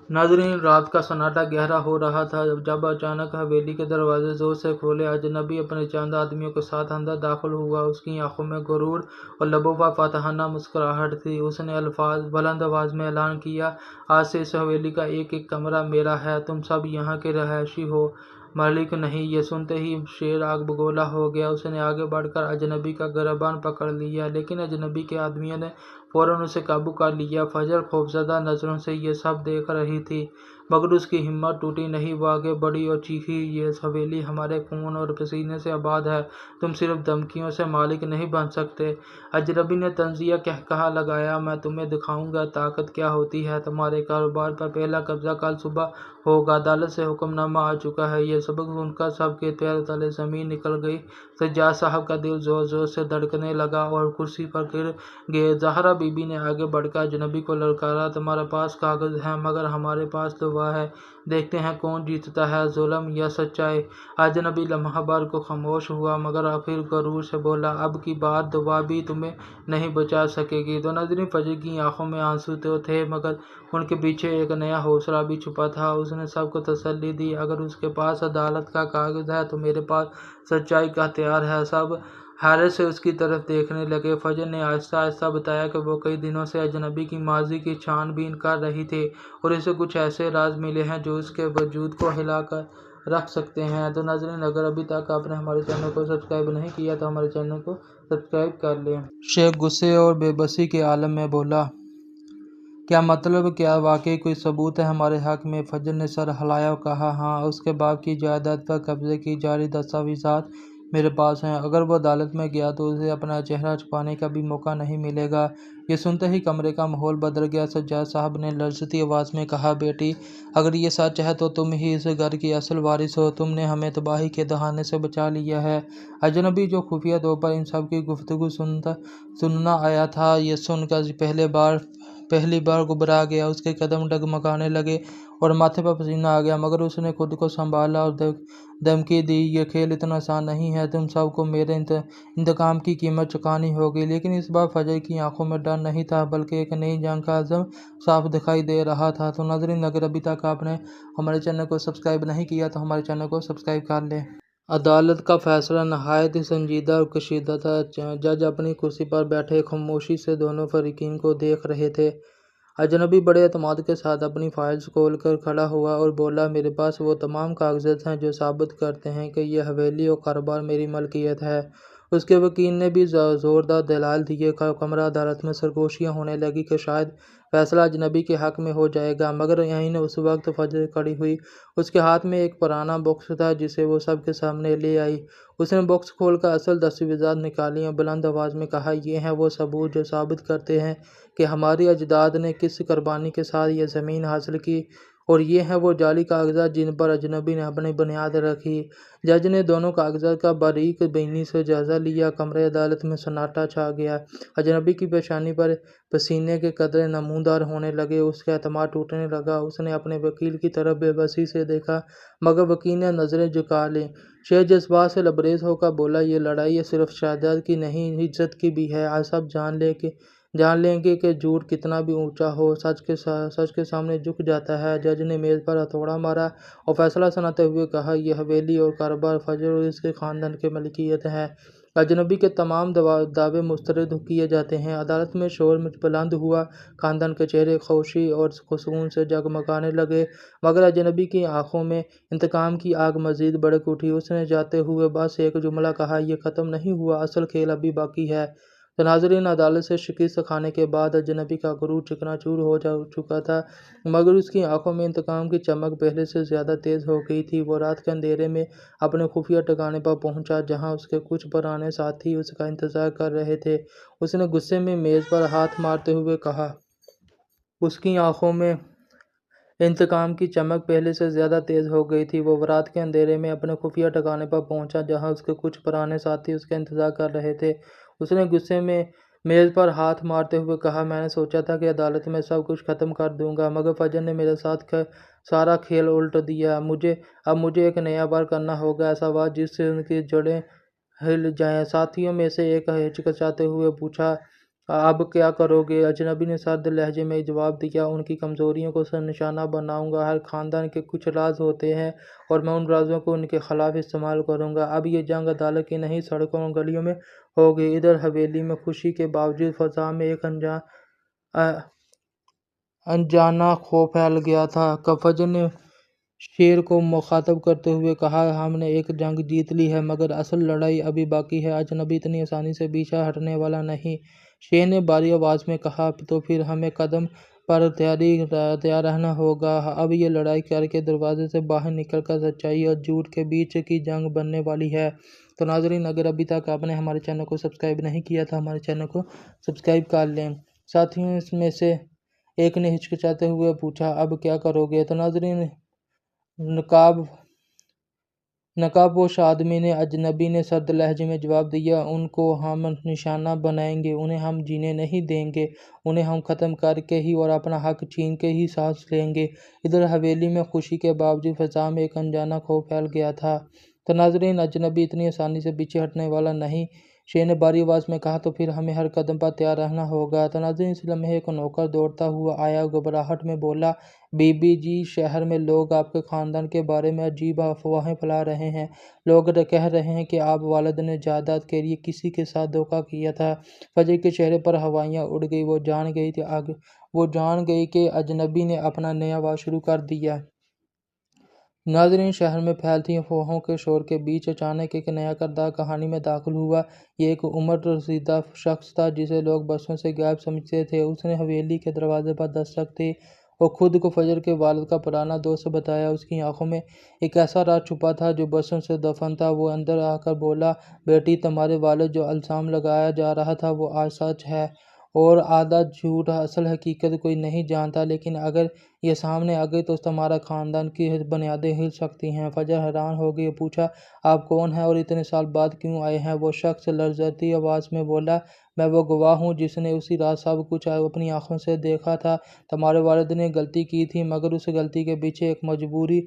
S6: नाज़रीन, रात का सन्नाटा गहरा हो रहा था जब अचानक हवेली के दरवाजे ज़ोर से खोले। अजनबी अपने चंद आदमियों के साथ अंदर दाखिल हुआ। उसकी आंखों में गुरूर और लबों पर फातहाना मुस्कुराहट थी। उसने बुलंद आवाज़ में ऐलान किया, आज से इस हवेली का एक एक कमरा मेरा है। तुम सब यहाँ के रहायशी हो, मालिक नहीं। ये सुनते ही शेर आग बगोला हो गया। उसने आगे बढ़कर अजनबी का गिरबान पकड़ लिया, लेकिन अजनबी के आदमियों ने फ़ौरन उसे काबू कर लिया। फजर खौफज़दा नज़रों से ये सब देख रही थी। मगर उसकी हिम्मत टूटी नहीं। वो आगे बढ़ी और चीखी, ये हवेली हमारे खून और पसीने से आबाद है, तुम सिर्फ धमकियों से मालिक नहीं बन सकते। अजनबी ने तंजिया कहा लगाया, मैं तुम्हें दिखाऊंगा ताकत क्या होती है। तुम्हारे कारोबार पर पहला कब्जा कल सुबह होगा। अदालत से हुक्मनामा आ चुका है। ये सबक सुनकर सबके पैर तले जमीन निकल गई। सज्जाद साहब का दिल जोर जोर से धड़कने लगा और कुर्सी पर गिर गए। ज़हरा बीबी ने आगे बढ़कर अजनबी को ललकारा, तुम्हारे पास कागज है मगर हमारे पास दुआ है, देखते हैं कौन जीतता है, जुल्म या सच्चाई। अजनबी लम्हा भर को खामोश हुआ मगर फिर गरूर से बोला, अब की बार दुआ भी तुम्हें नहीं बचा सकेगी। तो नाज़रीन, फजर की आंखों में आंसू तो थे मगर उनके पीछे एक नया हौसला भी छुपा था। उसने सबको तसल्ली दी, अगर उसके पास अदालत का कागज है तो मेरे पास सच्चाई का हथियार है। सब हैरत से उसकी तरफ देखने लगे। फजर ने आहिस्ता आहिस्ता बताया कि वो कई दिनों से अजनबी की माजी की छानबीन कर रही थी और इसे कुछ ऐसे राज मिले हैं जो उसके वजूद को हिलाकर रख सकते हैं। तो नाज़रीन, अगर अभी तक आपने हमारे चैनल को सब्सक्राइब नहीं किया तो हमारे चैनल को सब्सक्राइब कर लें। शेख गुस्से और बेबसी के आलम में बोला, क्या मतलब, क्या वाकई कोई सबूत है हमारे हक में? फजर ने सर हिलाया और कहा, हाँ, उसके बाप की जायदाद पर कब्जे की जारी दस्तावेज़ात मेरे पास हैं। अगर वो अदालत में गया तो उसे अपना चेहरा छुपाने का भी मौका नहीं मिलेगा। ये सुनते ही कमरे का माहौल बदल गया। सज्जाद साहब ने लर्जती आवाज़ में कहा, बेटी, अगर ये सच है तो तुम ही इस घर की असल वारिस हो। तुमने हमें तबाही के दहाने से बचा लिया है। अजनबी, जो खुफिया तौर पर इन सब की गुफ्तगू सुनना आया था, ये सुनकर पहली बार घबरा गया। उसके कदम डगमगाने लगे और माथे पर पसीना आ गया, मगर उसने खुद को संभाला और धमकी दी, ये खेल इतना आसान नहीं है, तुम सबको मेरे इंतकाम की कीमत चुकानी होगी। लेकिन इस बार फजर की आंखों में डर नहीं था बल्कि एक नई जंग का अज़म साफ दिखाई दे रहा था। तो नाज़रीन, अगर अभी तक आपने हमारे चैनल को सब्सक्राइब नहीं किया तो हमारे चैनल को सब्सक्राइब कर लें। अदालत का फैसला नहायत ही संजीदा और कशीदा था। जज अपनी कुर्सी पर बैठे खामोशी से दोनों फरीकीन को देख रहे थे। अजनबी बड़े एतमाद के साथ अपनी फाइल्स खोल कर खड़ा हुआ और बोला, मेरे पास वो तमाम कागजात हैं जो साबित करते हैं कि यह हवेली और कारोबार मेरी मलकियत है। उसके वकील ने भी ज़ोरदार दलाल दिए। कमरा अदालत में सरगोशियाँ होने लगी कि शायद फैसला अजनबी के हक़ में हो जाएगा, मगर यहीं उस वक्त फजर खड़ी हुई। उसके हाथ में एक पुराना बॉक्स था जिसे वो सबके सामने ले आई। उसने बॉक्स खोलकर असल दस्तावेज़ात निकाली और बुलंद आवाज़ में कहा, ये हैं वो सबूत जो साबित करते हैं कि हमारे अजदाद ने किस कुर्बानी के साथ ये ज़मीन हासिल की, और ये हैं वो जाली कागजात जिन पर अजनबी ने अपनी बुनियाद रखी। जज ने दोनों कागजात का बारीक बीनी से जायज़ा लिया। कमरे अदालत में सन्नाटा छा गया। अजनबी की पेशानी पर पसीने के कतरे नमूदार होने लगे। उसका एतमाद टूटने लगा। उसने अपने वकील की तरफ बेबसी से देखा, मगर वकील ने नज़रें झुका लीं। शेख जज्बात से लबरेज होकर बोला, ये लड़ाई सिर्फ शहजाद की नहीं, इज्जत की भी है। आज सब जान लेंगे कि झूठ कितना भी ऊंचा हो, सच के सामने झुक जाता है। जज ने मेज़ पर हथौड़ा मारा और फैसला सुनाते हुए कहा, यह हवेली और कारोबार फजर और इसके ख़ानदान की मलकियत है। अजनबी के तमाम दावे मुस्तरद किए जाते हैं। अदालत में शोर बुलंद हुआ। ख़ानदान के चेहरे खुशी और सुकून से जगमगाने लगे, मगर अजनबी की आंखों में इंतकाम की आग मज़ीद भड़क उठी। उसने जाते हुए बस एक जुमला कहा, यह ख़त्म नहीं हुआ, असल खेल अभी बाकी है। तो नाज़रीन, अदालत से शिकस्त खाने के बाद अजनबी का गुरूर चिकनाचूर हो चुका था, मगर उसकी आंखों में इंतकाम की चमक पहले से ज़्यादा तेज़ हो गई थी। वो रात के अंधेरे में अपने खुफिया ठिकाने पर पहुंचा जहां उसके कुछ पुराने साथी उसका इंतज़ार कर रहे थे। उसने गुस्से में मेज़ पर हाथ मारते हुए कहा, उसकी आंखों में इंतकाम की चमक पहले से ज़्यादा तेज़ हो गई थी। वो रात के अंधेरे में अपने खुफिया ठिकाने पर पहुंचा जहां उसके कुछ पुराने साथी उसका इंतज़ार कर रहे थे। उसने गुस्से में मेज़ पर हाथ मारते हुए कहा, मैंने सोचा था कि अदालत में सब कुछ ख़त्म कर दूंगा, मगर फजर ने मेरे साथ सारा खेल उल्ट दिया। अब मुझे एक नया बार करना होगा, ऐसा वार जिससे उनकी जड़ें हिल जाएं। साथियों में से एक हिचकिचाते हुए पूछा, अब क्या करोगे? अजनबी ने सर्द लहजे में जवाब दिया, उनकी कमज़ोरियों को सर निशाना बनाऊंगा। हर ख़ानदान के कुछ राज होते हैं और मैं उन राजों को उनके ख़िलाफ़ इस्तेमाल करूंगा। अब ये जंग अदालत की नहीं, सड़कों और गलियों में होगी। इधर हवेली में खुशी के बावजूद फ़ज़ा में एक अनजाना खौफ फैल गया था। फजर ने शेर को मुखातब करते हुए कहा, हमने एक जंग जीत ली है, मगर असल लड़ाई अभी बाकी है। अजनबी इतनी आसानी से पीछा हटने वाला नहीं। शेर ने भारी आवाज़ में कहा, तो फिर हमें कदम पर तैयार रहना होगा। अब ये लड़ाई करके दरवाजे से बाहर निकल कर सच्चाई और झूठ के बीच की जंग बनने वाली है। तो नाजरीन, अगर अभी तक आपने हमारे चैनल को सब्सक्राइब नहीं किया तो हमारे चैनल को सब्सक्राइब कर लें। साथियों, इसमें से एक ने हिचकिचाते हुए पूछा, अब क्या करोगे? तो नाजरीन, नकाबपोश आदमी ने, अजनबी ने सर्द लहजे में जवाब दिया, उनको हम निशाना बनाएंगे, उन्हें हम जीने नहीं देंगे, उन्हें हम ख़त्म करके ही और अपना हक छीन के ही सांस लेंगे। इधर हवेली में खुशी के बावजूद फ़ज़ा में एक अनजाना खौफ फैल गया था। तो नाजरीन, अजनबी इतनी आसानी से पीछे हटने वाला नहीं। शेर ने भारी आवाज़ में कहा, तो फिर हमें हर कदम पर तैयार रहना होगा। तो नाज़रीन, इस लम्हे एक नौकर दौड़ता हुआ आया, घबराहट में बोला, बीबी जी, शहर में लोग आपके ख़ानदान के बारे में अजीब अफवाहें फैला रहे हैं। लोग कह रहे हैं कि आप वालिद ने जायदाद के लिए किसी के साथ धोखा किया था। फजर के चेहरे पर हवाइयाँ उड़ गई। वो जान गई कि अजनबी ने अपना नया वार शुरू कर दिया। नाज़रीन, शहर में फैलती अफवाहों के शोर के बीच अचानक एक नया किरदार कहानी में दाखिल हुआ। ये एक उम्र रसीदा शख्स था जिसे लोग बरसों से गायब समझते थे। उसने हवेली के दरवाजे पर दस्तक दी और खुद को फजर के वालिद का पुराना दोस्त बताया। उसकी आंखों में एक ऐसा राज छुपा था जो बरसों से दफन था। वो अंदर आकर बोला, बेटी, तुम्हारे वालिद जो इल्ज़ाम लगाया जा रहा था वो आज सच है और आधा झूठ। असल हकीकत कोई नहीं जानता, लेकिन अगर ये सामने आ गई तो तुम्हारा ख़ानदान की बुनियादें हिल सकती हैं। फजर हैरान हो गई और पूछा, आप कौन हैं और इतने साल बाद क्यों आए हैं? वो शख्स लर्ज़ती आवाज़ में बोला, मैं वो गवाह हूँ जिसने उसी रात सब कुछ अपनी आंखों से देखा था। तुम्हारे वालिद ने गलती की थी, मगर उस गलती के पीछे एक मजबूरी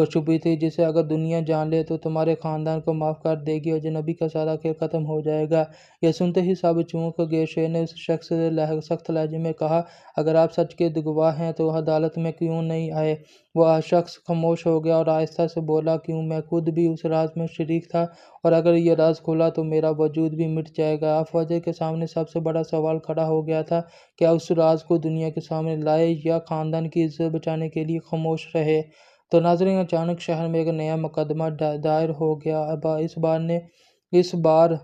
S6: छुपी थी जिसे अगर दुनिया जान ले तो तुम्हारे ख़ानदान को माफ़ कर देगी और अजनबी का सारा खेल ख़त्म हो जाएगा। यह सुनते ही सब चौंक गए। शेर ने उस शख्स से सख्त लहजे में कहा, अगर आप सच के गवाह हैं तो अदालत में क्यों नहीं आए? वह शख्स खामोश हो गया और आहिस्ता से बोला, क्यों, मैं खुद भी उस राज में शरीक था और अगर यह राज खुला तो मेरा वजूद भी मिट जाएगा। अब फजर के सामने सबसे बड़ा सवाल खड़ा हो गया था, क्या उस राज को दुनिया के सामने लाए या ख़ानदान की इज्जत बचाने के लिए खामोश रहे? तो नाज़रीन, अचानक शहर में एक नया मुकदमा दायर हो गया। अब इस बार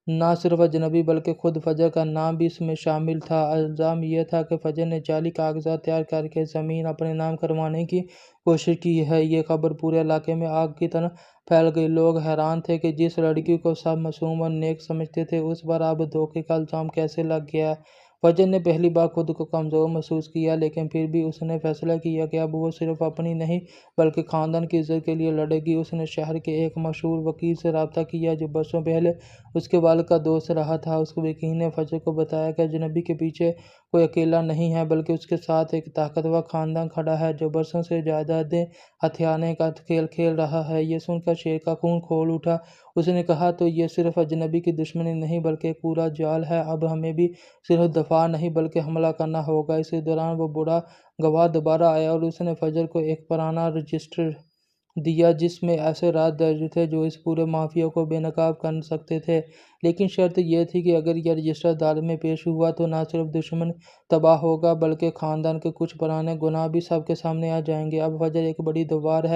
S6: ना सिर्फ अजनबी बल्कि खुद फजर का नाम भी इसमें शामिल था। इल्ज़ाम यह था कि फजर ने जाली कागजात तैयार करके ज़मीन अपने नाम करवाने की कोशिश की है। ये खबर पूरे इलाके में आग की तरह फैल गई। लोग हैरान थे कि जिस लड़की को सब मासूम और नेक समझते थे उस पर अब धोखे का इल्ज़ाम कैसे लग गया। फजर ने पहली बार खुद को कमज़ोर महसूस किया, लेकिन फिर भी उसने फैसला किया कि अब वो सिर्फ अपनी नहीं बल्कि ख़ानदान की इज्जत के लिए लड़ेगी। उसने शहर के एक मशहूर वकील से रब्ता किया जो बरसों पहले उसके वालिद का दोस्त रहा था। उस वकील ने फजर को बताया कि अजनबी के पीछे कोई अकेला नहीं है, बल्कि उसके साथ एक ताकतवर ख़ानदान खड़ा है जो बरसों से जायदादें हथियाने का खेल खेल रहा है। ये सुनकर शेर का खून खोल उठा। उसने कहा, तो ये सिर्फ अजनबी की दुश्मनी नहीं बल्कि एक पूरा जाल है। अब हमें भी सिर्फ दफा नहीं बल्कि हमला करना होगा। इसी दौरान वो बूढ़ा गवाह दोबारा आया और उसने फजर को एक पुराना रजिस्टर दिया जिसमें ऐसे राज दर्ज थे जो इस पूरे माफिया को बेनकाब कर सकते थे। लेकिन शर्त यह थी कि अगर यह रजिस्टर अदालत में पेश हुआ तो न सिर्फ दुश्मन तबाह होगा बल्कि ख़ानदान के कुछ पुराने गुनाह भी सबके सामने आ जाएंगे। अब फजर एक बड़ी दीवार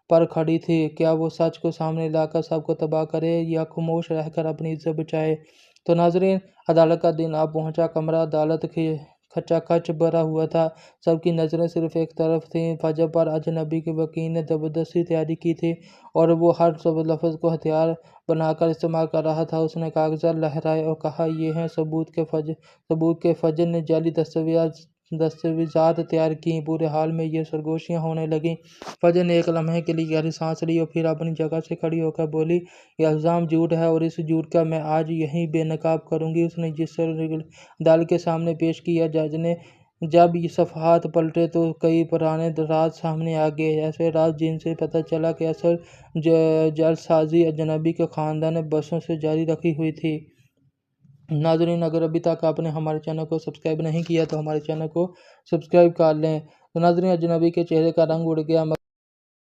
S6: पर खड़ी थी। क्या वो सच को सामने लाकर सबको तबाह करे या खामोश रहकर अपनी इज्जत बचाए? तो नाजरीन, अदालत का दिन अब पहुंचा। कमरा अदालत की खचाखच भरा हुआ था। सबकी नज़रें सिर्फ एक तरफ थीं, फजर पर। अजनबी के वकील ने ज़बरदस्ती तैयारी की थी और वो हर सब लफ्ज़ को हथियार बनाकर इस्तेमाल कर रहा था। उसने कागजात लहराए और कहा, ये हैं सबूत के फजर ने जाली दस्तावेज़ात तैयार की। पूरे हाल में ये सरगोशियाँ होने लगीं। फजर ने एक लम्हे के लिए गहरी सांस ली और फिर अपनी जगह से खड़ी होकर बोली, यह इल्ज़ाम झूठ है और इस झूठ का मैं आज यहीं बेनकाब करूँगी। उसने जिस अदालत के सामने पेश किया, जज ने जब ये सफ़हात पलटे तो कई पुराने राज सामने आ गए, ऐसे राज जिनसे पता चला कि असल जालसाजी अजनबी के ख़ानदान ने बरसों से जारी रखी हुई थी। नाज़रीन, अगर अभी तक आपने हमारे चैनल को सब्सक्राइब नहीं किया तो हमारे चैनल को सब्सक्राइब कर लें। तो नाज़रीन, अजनबी के चेहरे का रंग उड़ गया।